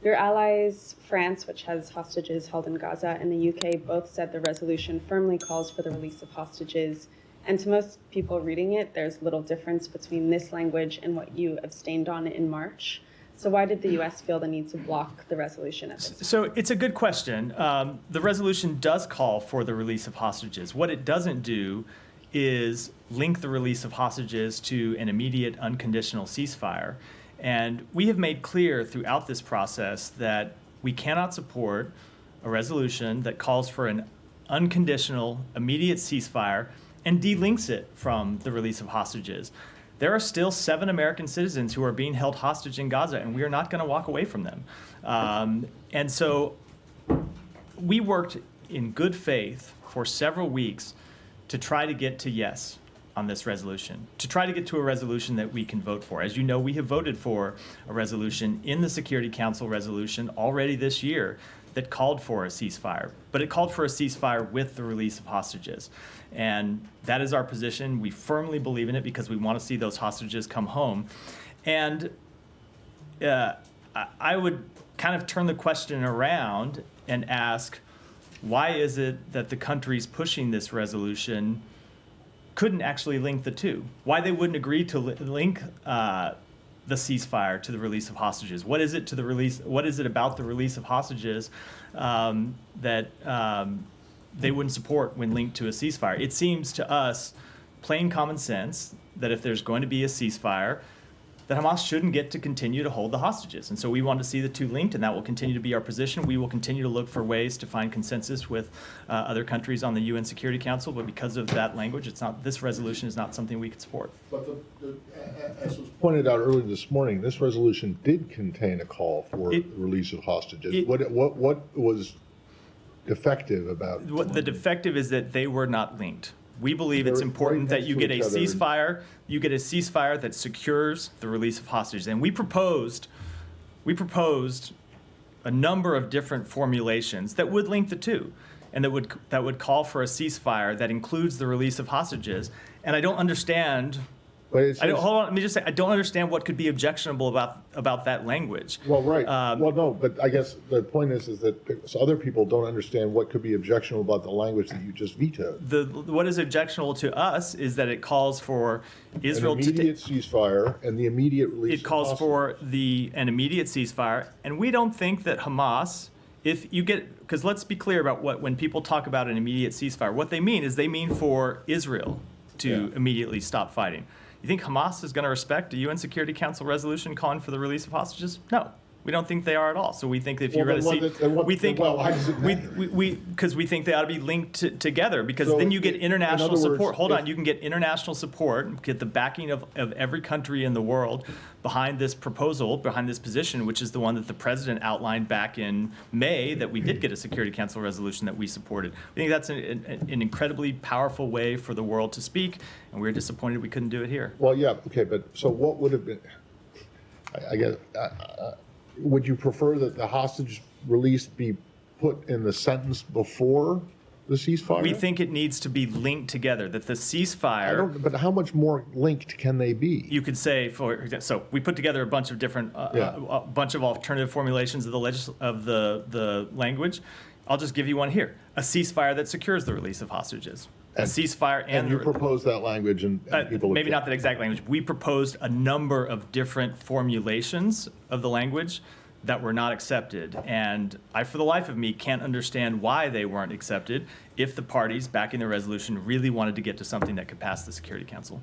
Your allies, France, which has hostages held in Gaza, and the UK both said the resolution firmly calls for the release of hostages. And to most people reading it, there's little difference between this language and what you abstained on in March. So why did the US feel the need to block the resolution at this time? So it's a good question. The resolution does call for the release of hostages. What it doesn't do is link the release of hostages to an immediate unconditional ceasefire. And we have made clear throughout this process that we cannot support a resolution that calls for an unconditional, immediate ceasefire and delinks it from the release of hostages. There are still 7 American citizens who are being held hostage in Gaza, and we are not going to walk away from them. And so we worked in good faith for several weeks to try to get to yes on this resolution, to try to get to a resolution that we can vote for. As you know, we have voted for a resolution in the Security Council resolution already this year that called for a ceasefire, but it called for a ceasefire with the release of hostages. And that is our position. We firmly believe in it because we want to see those hostages come home. And I would kind of turn the question around and ask, why is it that the countries pushing this resolution couldn't actually link the two? Why they wouldn't agree to link the ceasefire to the release of hostages? What is it to the release? What is it about the release of hostages that they wouldn't support when linked to a ceasefire? It seems to us plain common sense that if there's going to be a ceasefire, that Hamas shouldn't get to continue to hold the hostages. And so we want to see the two linked, and that will continue to be our position. We will continue to look for ways to find consensus with other countries on the UN Security Council, but because of that language, this resolution is not something we could support. But as was pointed out earlier this morning, this resolution did contain a call for the release of hostages. What was defective about it? The defective is that they were not linked. We believe it's important that you get a ceasefire. You get a ceasefire that secures the release of hostages. And we proposed a number of different formulations that would link the two, and that would call for a ceasefire that includes the release of hostages. And I don't understand. Hold on, let me just say, I don't understand what could be objectionable about that language. Well, right. Well, no, but I guess the point is that other people don't understand what could be objectionable about the language that you just vetoed. What is objectionable to us is that it calls for Israel an immediate ceasefire and the immediate release. It calls for an immediate ceasefire, and we don't think that Hamas, because let's be clear about when people talk about an immediate ceasefire, what they mean is they mean for Israel to immediately stop fighting. You think Hamas is going to respect a UN Security Council resolution calling for the release of hostages? No, we don't think they are at all. So we think that if you're going to see, because we think they ought to be linked together, because then you get international support. Hold on, you can get international support, get the backing of every country in the world behind this proposal, behind this position, which is the one that the president outlined back in May, that we did get a Security Council resolution that we supported. I think that's an incredibly powerful way for the world to speak, and we're disappointed we couldn't do it here. Well, yeah, okay, but so what would have been, I guess, would you prefer that the hostage release be put in the sentence before the ceasefire? We think it needs to be linked together, that the ceasefire... But how much more linked can they be? You could say, so we put together a bunch of different, a bunch of alternative formulations of the language. I'll just give you one here. A ceasefire that secures the release of hostages. A ceasefire and you proposed that language and people... Maybe not that exact language. We proposed a number of different formulations of the language that were not accepted. And I, for the life of me, can't understand why they weren't accepted if the parties backing the resolution really wanted to get to something that could pass the Security Council.